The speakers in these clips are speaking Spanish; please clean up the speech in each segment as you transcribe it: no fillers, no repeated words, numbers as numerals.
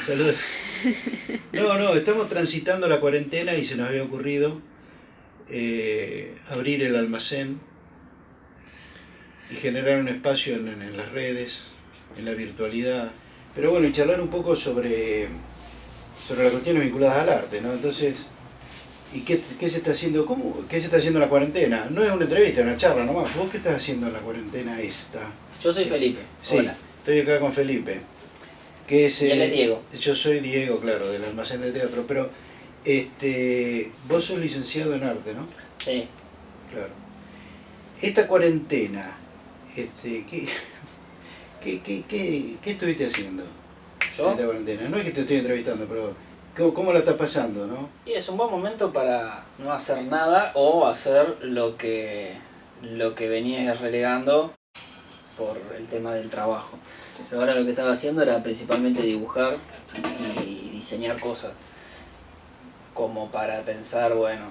Saludos. No, estamos transitando la cuarentena y se nos había ocurrido abrir el almacén y generar un espacio en las redes, en la virtualidad. Pero bueno, y charlar un poco sobre las cuestiones vinculadas al arte, ¿no? Entonces, ¿y qué se está haciendo? ¿Qué se está haciendo en la cuarentena? No es una entrevista, es una charla nomás. ¿Vos qué estás haciendo en la cuarentena esta? Yo soy Felipe. Sí, Hola. estoy acá con Felipe. Que es, Y él es Diego. Yo soy Diego, claro, del almacén de teatro, pero vos sos licenciado en arte, ¿no? Sí. Claro. Esta cuarentena, ¿qué estuviste haciendo? ¿Yo? Esta cuarentena. No es que te estoy entrevistando, pero ¿cómo la estás pasando, no? Y es un buen momento para no hacer nada o hacer lo que venías relegando por el tema del trabajo. Pero ahora lo que estaba haciendo era principalmente dibujar y diseñar cosas. Como para pensar, bueno,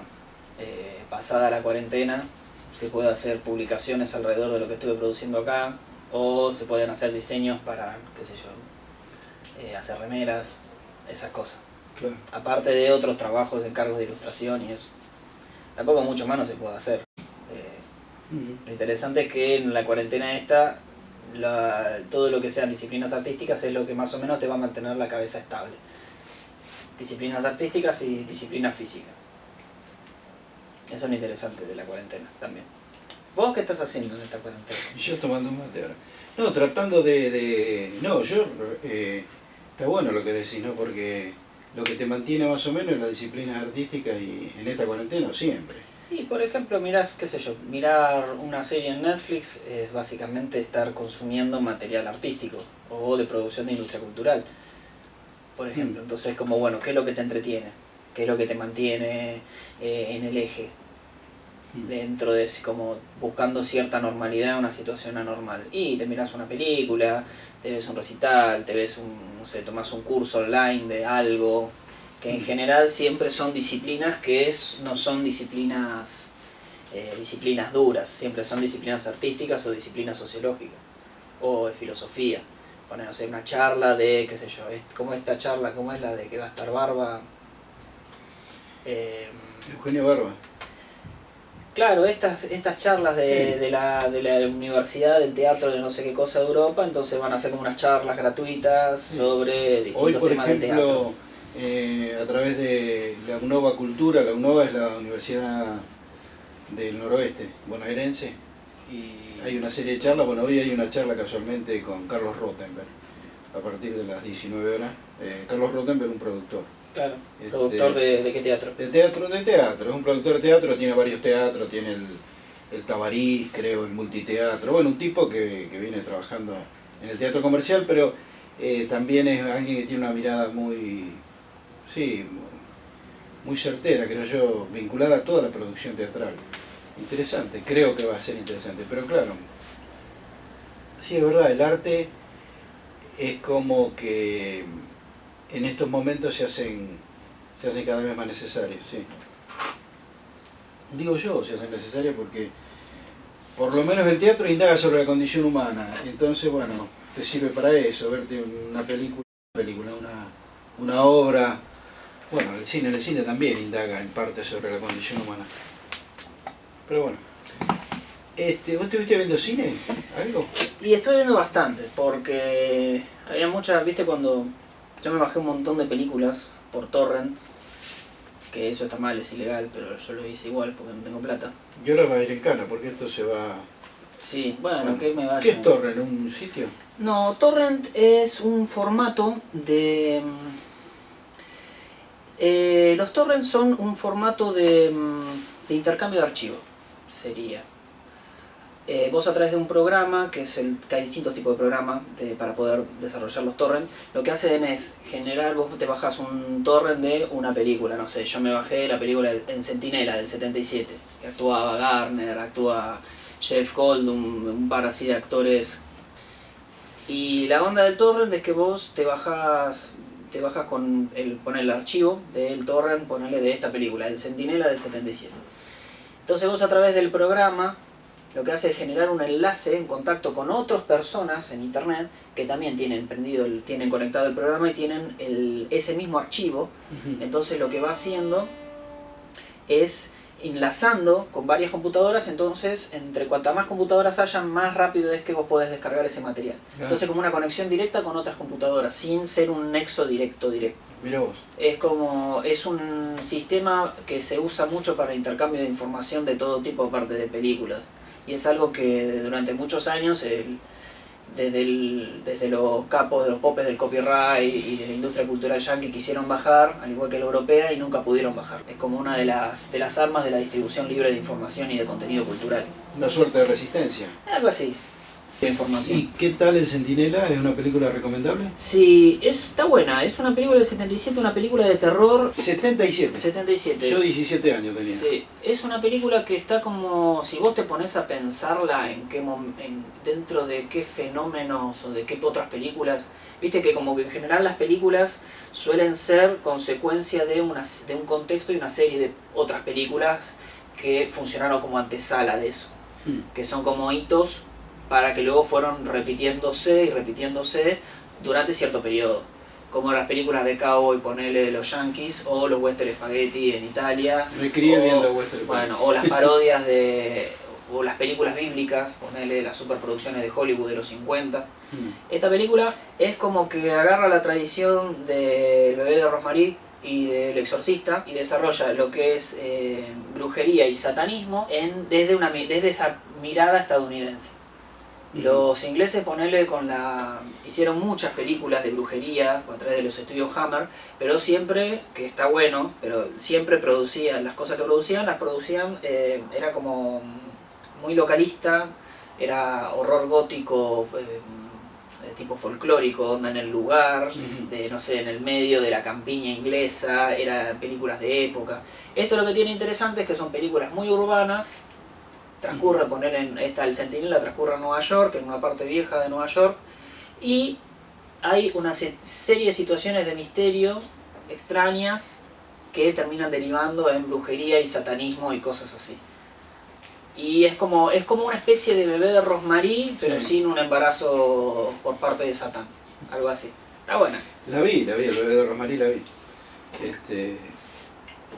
pasada la cuarentena, se puede hacer publicaciones alrededor de lo que estuve produciendo acá, o se pueden hacer diseños para, qué sé yo, hacer remeras, esas cosas. Claro. Aparte de otros trabajos, encargos de ilustración y eso. Tampoco mucho más no se puede hacer. Lo interesante es que en la cuarentena esta, todo lo que sean disciplinas artísticas es lo que más o menos te va a mantener la cabeza estable. Disciplinas artísticas y disciplinas físicas. Eso es lo interesante de la cuarentena también. ¿Vos qué estás haciendo en esta cuarentena? Yo tomando un mate ahora. No, tratando No, está bueno lo que decís, ¿no? Porque lo que te mantiene más o menos es las disciplinas artísticas y en esta cuarentena siempre. Y por ejemplo, qué sé yo, mirar una serie en Netflix es básicamente estar consumiendo material artístico o de producción de industria cultural, por ejemplo. Entonces, como bueno, ¿qué es lo que te entretiene? ¿Qué es lo que te mantiene en el eje? Dentro de como buscando cierta normalidad en una situación anormal. Y te miras una película, te ves un recital, no sé, tomás un curso online de algo, que en general siempre son disciplinas que no son disciplinas duras, siempre son disciplinas artísticas o disciplinas sociológicas, o de filosofía. Poner, no sé, una charla de, qué sé yo, como esta charla, ¿cómo es la de que va a estar Barba? Eugenio Barba. Claro, estas charlas de la Universidad del Teatro de no sé qué cosa de Europa, entonces van a ser como unas charlas gratuitas sobre distintos temas del teatro. A través de la UNOVA Cultura, la UNOVA es la Universidad del Noroeste bonaerense, y hay una serie de charlas. Bueno, hoy hay una charla casualmente con Carlos Rothenberg, a partir de las 19 horas. Carlos Rothenberg, un productor. Claro, ¿productor de qué teatro? De teatro, es un productor de teatro, tiene varios teatros, tiene el Tabarís, creo, el Multiteatro. Bueno, un tipo que viene trabajando en el teatro comercial, pero también es alguien que tiene una mirada muy certera, creo yo, vinculada a toda la producción teatral. Interesante, creo que va a ser interesante, pero claro, sí, es verdad, el arte es como que en estos momentos se hacen cada vez más necesarios, sí. Digo yo, se hacen necesarios porque por lo menos el teatro indaga sobre la condición humana, entonces bueno, te sirve para eso, verte una película, una obra. Bueno, el cine también indaga en parte sobre la condición humana. Pero bueno, ¿vos estuviste viendo cine? ¿Algo? Y estoy viendo bastante, porque había muchas, viste, cuando yo me bajé un montón de películas por torrent, que eso está mal, es ilegal, pero yo lo hice igual porque no tengo plata. Yo la voy a ir en cana, porque esto se va... Sí, bueno, que me vaya. ¿Qué es torrent? ¿Un sitio? No, torrent es un formato de... los torrents son un formato de intercambio de archivos, sería. Vos a través de un programa, que hay distintos tipos de programas para poder desarrollar los torrents, lo que hacen es generar, vos te bajás un torrent de una película, no sé, yo me bajé la película en Centinela del 77, que actuaba Garner, actúa Jeff Goldblum, un par así de actores. Y la onda del torrent es que vos te bajás con poner el archivo del torrent, ponerle de esta película, el Centinela del 77. Entonces vos a través del programa lo que hace es generar un enlace en contacto con otras personas en internet que también tienen conectado el programa y tienen ese mismo archivo. Entonces lo que va haciendo es enlazando con varias computadoras, entonces entre cuantas más computadoras haya, más rápido es que vos podés descargar ese material. Entonces como una conexión directa con otras computadoras, sin ser un nexo directo. Mirá vos. Es un sistema que se usa mucho para el intercambio de información de todo tipo, aparte de películas. Y es algo que durante muchos años, desde los capos, de los popes del copyright y de la industria cultural yankee quisieron bajar, al igual que la europea, y nunca pudieron bajar. Es como una de las armas de la distribución libre de información y de contenido cultural. Una suerte de resistencia. Algo así. Información. ¿Y qué tal El Centinela? ¿Es una película recomendable? Sí, está buena. Es una película del 77, una película de terror. 77. 77. Yo 17 años tenía. Sí, es una película que está como, si vos te pones a pensarla dentro de qué fenómenos o de qué otras películas, viste que como que en general las películas suelen ser consecuencia de un contexto y una serie de otras películas que funcionaron como antesala de eso, que son como hitos para que luego fueron repitiéndose y repitiéndose durante cierto periodo. Como las películas de cowboy, ponele, de los yankees, o los western spaghetti en Italia. Me crié viendo western. Bueno, o las parodias o las películas bíblicas, ponele las superproducciones de Hollywood de los 50. Esta película es como que agarra la tradición del Bebé de Rosemary y del Exorcista y desarrolla lo que es brujería y satanismo desde esa mirada estadounidense. Los ingleses, hicieron muchas películas de brujería a través de los estudios Hammer, pero siempre, que está bueno, pero siempre producían, las cosas que las producían, era como muy localista, era horror gótico, tipo folclórico, onda en el lugar, no sé, en el medio de la campiña inglesa, eran películas de época. Esto lo que tiene interesante es que son películas muy urbanas. Transcurre, El Centinela transcurre en Nueva York, en una parte vieja de Nueva York, y hay una serie de situaciones de misterio extrañas que terminan derivando en brujería y satanismo y cosas así. Y es como una especie de Bebé de Rosemary, pero sin un embarazo por parte de Satán, algo así. Está buena. La vi, el Bebé de Rosemary la vi.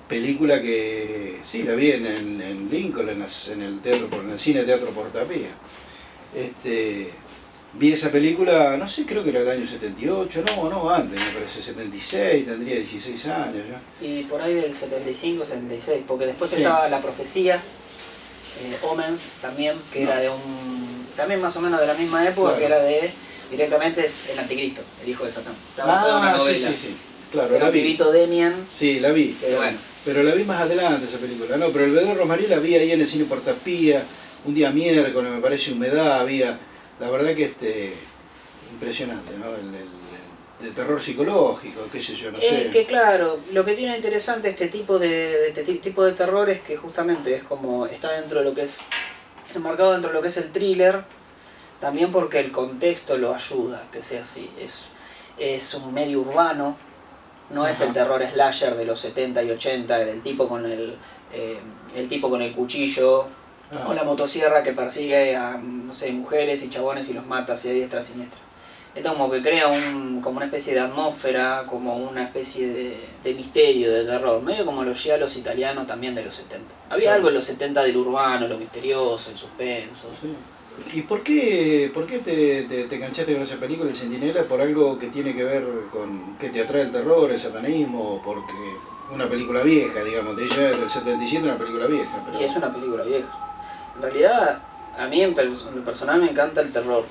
Película que sí la vi en Lincoln, en el cine teatro Portapía. Vi esa película, no sé, creo que era del año 78, no antes, me parece 76, tendría 16 años ya. Y por ahí del 75, 76, porque después estaba La Profecía, Omens también, que era también más o menos de la misma época, claro. Que era directamente es el Anticristo, el hijo de Satán. Está basada en una novela. Sí. Claro, el pibito Demian. Sí, la vi. Bueno. Pero la vi más adelante esa película. No, pero el Bebé de Rosemary la vi ahí en el cine Portapía, un día miércoles, me parece humedad, había. La verdad que impresionante, ¿no? De terror psicológico, qué sé yo, no sé. Es que claro, lo que tiene interesante este tipo de terror es que justamente es como está dentro de lo que es, enmarcado dentro de lo que es el thriller, también porque el contexto lo ayuda, que sea así. Es un medio urbano. No es el terror slasher de los 70 y 80, del tipo con el tipo con el cuchillo o la motosierra que persigue a, no sé, mujeres y chabones y los mata hacia diestra y siniestra. Esto como que crea como una especie de atmósfera, como una especie de misterio, de terror, medio como los giallos italianos también de los 70. Había algo en los 70 del urbano, lo misterioso, el suspenso. Sí. ¿Y por qué te enganchaste con esa película, El Centinela? ¿Por algo que tiene que ver con que te atrae el terror, el satanismo? ¿O porque una película vieja, digamos? De ella es del 77, una película vieja. Pero... Y es una película vieja. En realidad, a mí en lo personal me encanta el terror.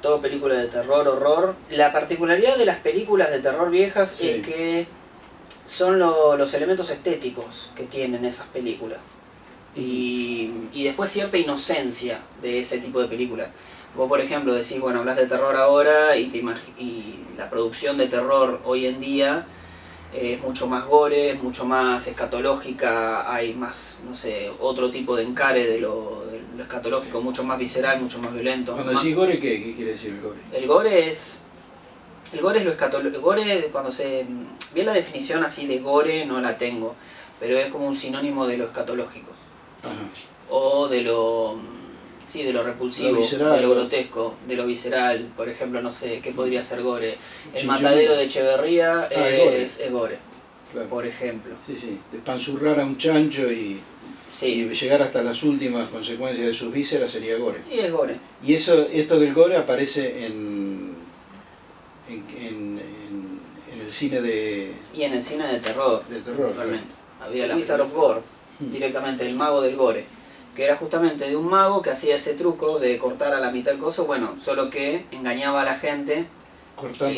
Todo película de terror, horror. La particularidad de las películas de terror viejas es que son los elementos estéticos que tienen esas películas. Y después cierta inocencia de ese tipo de películas. Vos, por ejemplo, decís, bueno, hablas de terror ahora y la producción de terror hoy en día es mucho más gore, es mucho más escatológica, hay más, no sé, otro tipo de encare de lo escatológico, mucho más visceral, mucho más violento. Cuando decís gore, ¿qué quiere decir el gore? El gore es lo escatológico. El gore, cuando bien la definición así de gore no la tengo, pero es como un sinónimo de lo escatológico. o de lo, sí, de lo repulsivo, visceral, de lo grotesco, de lo visceral. Por ejemplo, no sé, ¿qué podría ser gore? El Chinchulín. matadero de Echeverría es gore, Claro. por ejemplo. Sí, sí, despanzurrar a un chancho y Sí, llegar hasta las últimas consecuencias de sus vísceras sería gore. y es gore. Y esto del gore aparece en el cine de Y en el cine de terror, terror. realmente. Había la Wizard of Gore, directamente el mago del gore, que era justamente de un mago que hacía ese truco de cortar a la mitad el coso, bueno, solo que engañaba a la gente, Cortando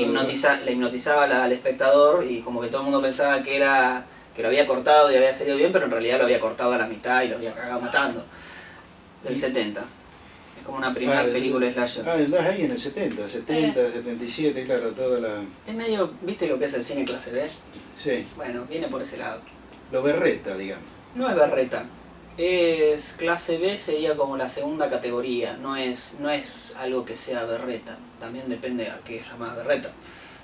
le hipnotizaba al espectador y como que todo el mundo pensaba que lo había cortado y había salido bien, pero en realidad lo había cortado a la mitad y lo había cagado matando. Del 70. Es como una primera película de slasher. Andás ahí en el 70, 77, claro, toda la... Es medio, ¿viste lo que es el cine clase B? Sí, Bueno, viene por ese lado. lo berreta, digamos. No es berreta. Es clase B, sería como la segunda categoría. No es algo que sea berreta. También depende a qué llamas berreta.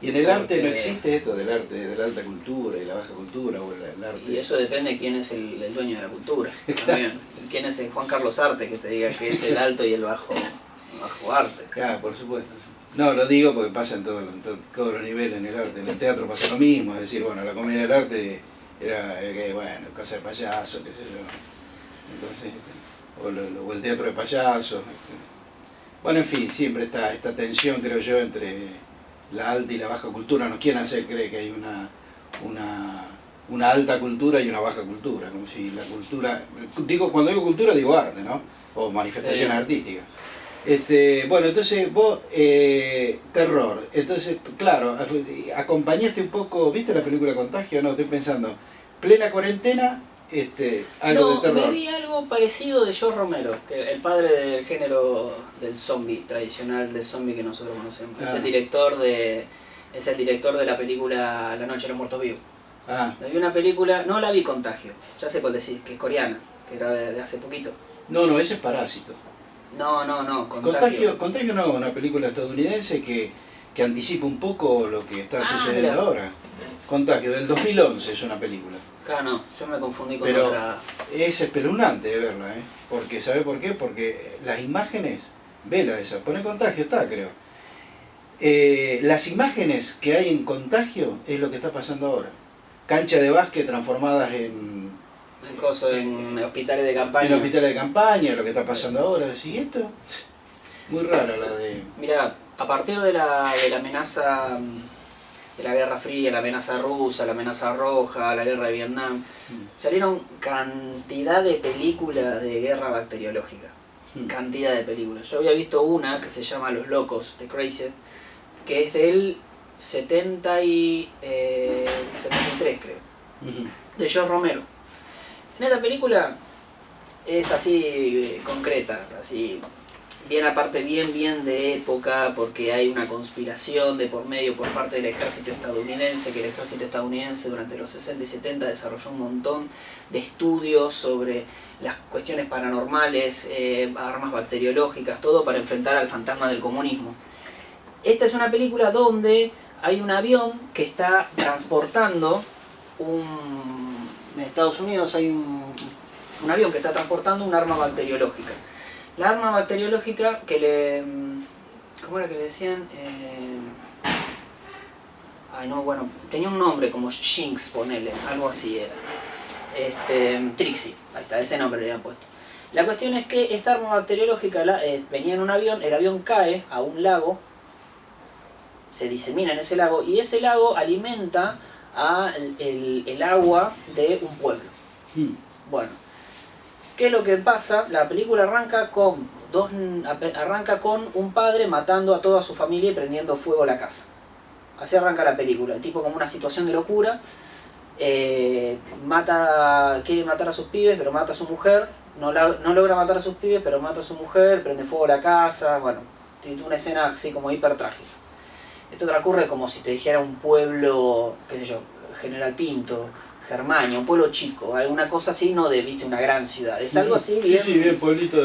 Y en el arte no Porque- existe esto del arte, de la alta cultura y la baja cultura, o el arte... Y eso depende de quién es el dueño de la cultura. También. Quién es el Juan Carlos Arte que te diga que es el alto y el bajo arte. Claro, por supuesto. No, lo digo porque pasa en todos los niveles en el arte. En el teatro pasa lo mismo, es decir, bueno, la comedia del arte era, bueno, cosa de payaso, qué sé yo. Entonces, o el teatro de payasos. Bueno, en fin, siempre está esta tensión, creo yo, entre la alta y la baja cultura. Nos quieren hacer creer que hay una alta cultura y una baja cultura, como si la cultura, cuando digo cultura digo arte, ¿no? O manifestaciones artísticas. Bueno, entonces vos, terror, entonces, claro, acompañaste un poco, ¿viste la película Contagio? No, estoy pensando, plena cuarentena, algo de terror. Me vi algo parecido de George Romero, que el padre del género del zombie, tradicional del zombie que nosotros conocemos. Es el director de la película La Noche de los Muertos Vivos. Me vi una película, no la vi Contagio, ya sé cuál decís, que es coreana, que era de hace poquito. No, ese es Parásito. No, Contagio. Contagio no, una película estadounidense que anticipa un poco lo que está sucediendo mira. ahora. Contagio, del 2011 es una película. Claro, no, yo me confundí con Pero otra. es espeluznante de verla, ¿eh? Porque, ¿sabe por qué? Porque las imágenes, vela esa, pone Contagio, está creo. Las imágenes que hay en Contagio es lo que está pasando ahora. Cancha de básquet transformadas en hospitales de campaña. En hospitales de campaña, lo que está pasando ahora. ¿Y esto? Muy rara la de... Mira, a partir de la amenaza de la Guerra Fría, la amenaza rusa, la amenaza roja, la guerra de Vietnam, salieron cantidad de películas de guerra bacteriológica. Cantidad de películas. Yo había visto una que se llama Los Locos, de Crazy, que es del 73 creo, de George Romero. En esta película es así concreta, así bien aparte, bien de época, porque hay una conspiración de por medio por parte del ejército estadounidense, que el ejército estadounidense durante los 60 y 70 desarrolló un montón de estudios sobre las cuestiones paranormales, armas bacteriológicas, todo para enfrentar al fantasma del comunismo. Esta es una película donde hay un avión que está transportando en Estados Unidos hay un avión que está transportando un arma bacteriológica. La arma bacteriológica que ¿cómo era que le decían? Tenía un nombre como Jinx, ponele, algo así era. Trixie, ahí está, ese nombre le habían puesto. La cuestión es que esta arma bacteriológica venía en un avión, el avión cae a un lago, se disemina en ese lago, y ese lago alimenta el agua de un pueblo. Bueno, ¿qué es lo que pasa? La película arranca con un padre matando a toda su familia y prendiendo fuego a la casa. Así arranca la película, el tipo como una situación de locura, quiere matar a sus pibes, pero mata a su mujer, no logra matar a sus pibes, pero mata a su mujer, prende fuego a la casa, bueno, tiene una escena así como hiper trágica. Esto transcurre como si te dijera un pueblo, qué sé yo, General Pinto, Germania, un pueblo chico, alguna cosa así, no viste, una gran ciudad, es algo así bien... Sí, bien pueblito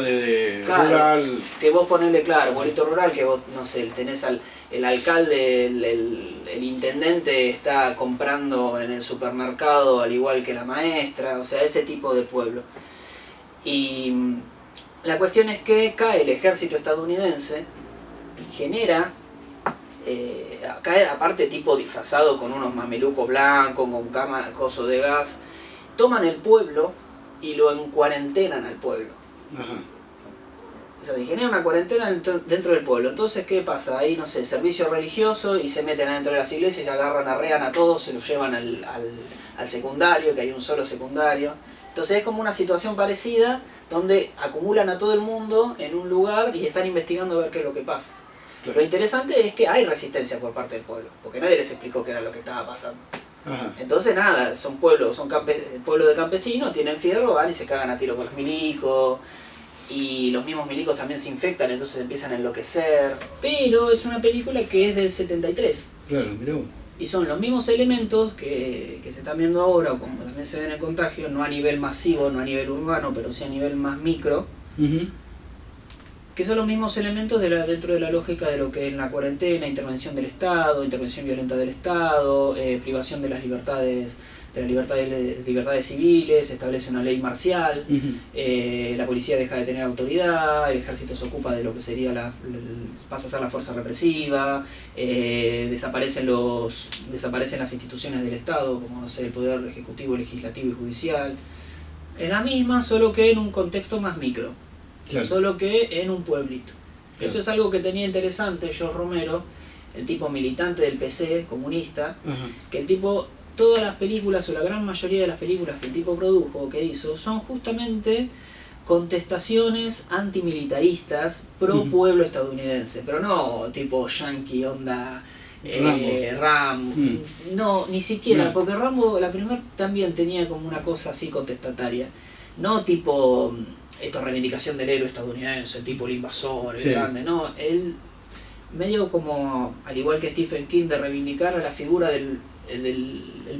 claro, rural. Que vos ponele, claro, pueblito rural, que vos, no sé, tenés el alcalde, el intendente está comprando en el supermercado al igual que la maestra, o sea, ese tipo de pueblo. Y la cuestión es que cae el ejército estadounidense, genera, cae aparte tipo disfrazado con unos mamelucos blancos, con coso de gas, toman el pueblo y lo encuarentenan al pueblo. Ajá. O sea, se genera una cuarentena dentro del pueblo. Entonces, ¿qué pasa? Ahí, no sé, servicio religioso y se meten adentro de las iglesias y agarran, arrean a todos, se los llevan al secundario, que hay un solo secundario. Entonces es como una situación parecida, donde acumulan a todo el mundo en un lugar y están investigando a ver qué es lo que pasa. Claro. Lo interesante es que hay resistencia por parte del pueblo, porque nadie les explicó qué era lo que estaba pasando. Ajá. Entonces nada, son pueblos, pueblo de campesinos, tienen fierro, van y se cagan a tiro con los milicos, y los mismos milicos también se infectan, entonces empiezan a enloquecer. Pero es una película que es del 73. Claro, mirá vos. Y son los mismos elementos que se están viendo ahora, o como también se ve en el Contagio, no a nivel masivo, no a nivel urbano, pero sí a nivel más micro, que son los mismos elementos dentro de la lógica de lo que es la cuarentena, intervención del Estado, intervención violenta del Estado, privación de las libertades, libertades civiles, establece una ley marcial, la policía deja de tener autoridad, el ejército se ocupa de lo que sería pasa a ser la fuerza represiva, desaparecen las instituciones del Estado, como no sé, el poder ejecutivo, legislativo y judicial. Es la misma, solo que en un contexto más micro. Claro. Solo que en un pueblito. Claro. Eso es algo que tenía interesante George Romero, el tipo militante del PC, comunista, Ajá. que el tipo, todas las películas, o la gran mayoría de las películas que el tipo produjo o que hizo, son justamente contestaciones antimilitaristas pro pueblo estadounidense, pero no tipo yankee, onda Rambo. No, ni siquiera, No. porque Rambo, la primera también tenía como una cosa así contestataria, no tipo esta reivindicación del héroe estadounidense, tipo el invasor, el grande, no, él medio como, al igual que Stephen King, de reivindicar a la figura del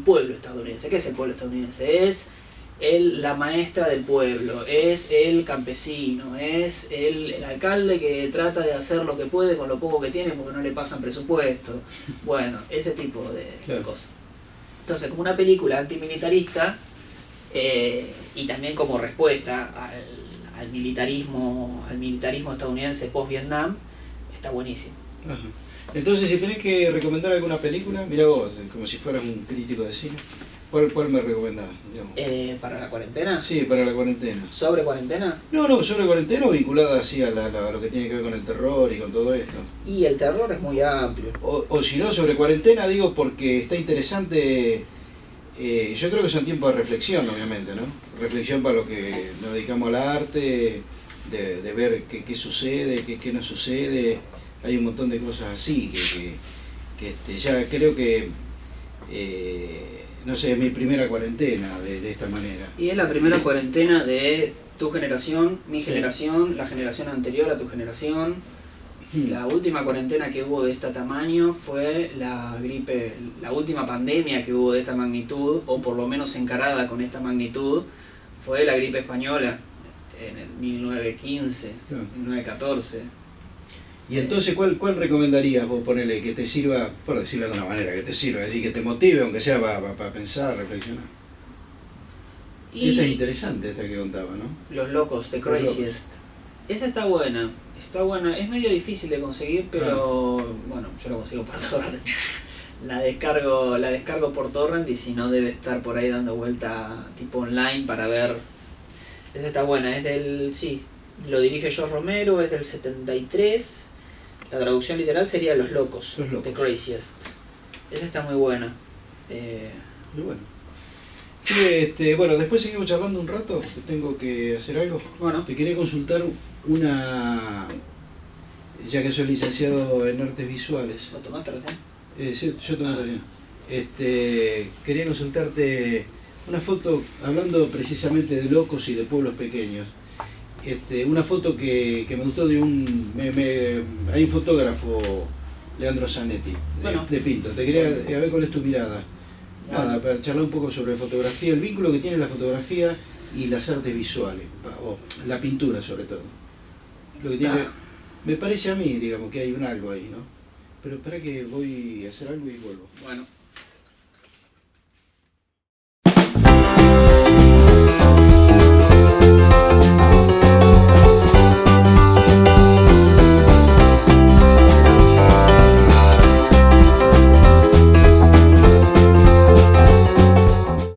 pueblo estadounidense. ¿Qué es el pueblo estadounidense? Es la maestra del pueblo, es el campesino, es el alcalde que trata de hacer lo que puede con lo poco que tiene porque no le pasan presupuesto. Bueno, ese tipo de cosas. Entonces, como una película antimilitarista, y también como respuesta al militarismo estadounidense post-Vietnam, está buenísimo. Ajá. Entonces, si tenés que recomendar alguna película, mira vos, como si fueras un crítico de cine, ¿cuál me recomendás? ¿Para la cuarentena? Sí, para la cuarentena. ¿Sobre cuarentena? No, sobre cuarentena o vinculada así a lo que tiene que ver con el terror y con todo esto. Y el terror es muy amplio. O si no, sobre cuarentena, digo, porque está interesante. Yo creo que son tiempos de reflexión, obviamente, ¿no? Reflexión para lo que nos dedicamos al arte, de ver qué sucede, qué no sucede. Hay un montón de cosas así que ya creo que, no sé, es mi primera cuarentena de esta manera. Y es la primera cuarentena de tu generación, mi generación, la generación anterior a tu generación. La última cuarentena que hubo de este tamaño fue la gripe, la última pandemia que hubo de esta magnitud, o por lo menos encarada con esta magnitud, fue la gripe española en el 1915, 1914. Y entonces, ¿cuál recomendarías vos ponerle que te sirva, por decirlo de alguna manera, que te sirva, es decir, que te motive, aunque sea para pensar, reflexionar? Y esta es interesante, esta que contaba, ¿no? Los locos, The Craziest. Esa está buena, es medio difícil de conseguir, pero bueno, yo lo consigo por torrent. La descargo por torrent y si no debe estar por ahí dando vuelta tipo online para ver. Esa está buena, lo dirige George Romero, es del 73. La traducción literal sería Los Locos, The Craziest. Esa está muy buena. Muy bueno. Sí, bueno, después seguimos charlando un rato, que tengo que hacer algo. Bueno. Te quería consultar ya que soy licenciado en artes visuales. ¿Lo tomaste recién? Sí, yo tomé recién. Quería consultarte una foto, hablando precisamente de locos y de pueblos pequeños. Una foto que me gustó de hay un fotógrafo, Leandro Zanetti, de Pinto. Te quería ver cuál es tu mirada. Nada, para charlar un poco sobre fotografía, el vínculo que tiene la fotografía y las artes visuales, o la pintura sobre todo. Lo que tiene, me parece a mí, digamos, que hay algo ahí, ¿no? Pero espera que voy a hacer algo y vuelvo. Bueno.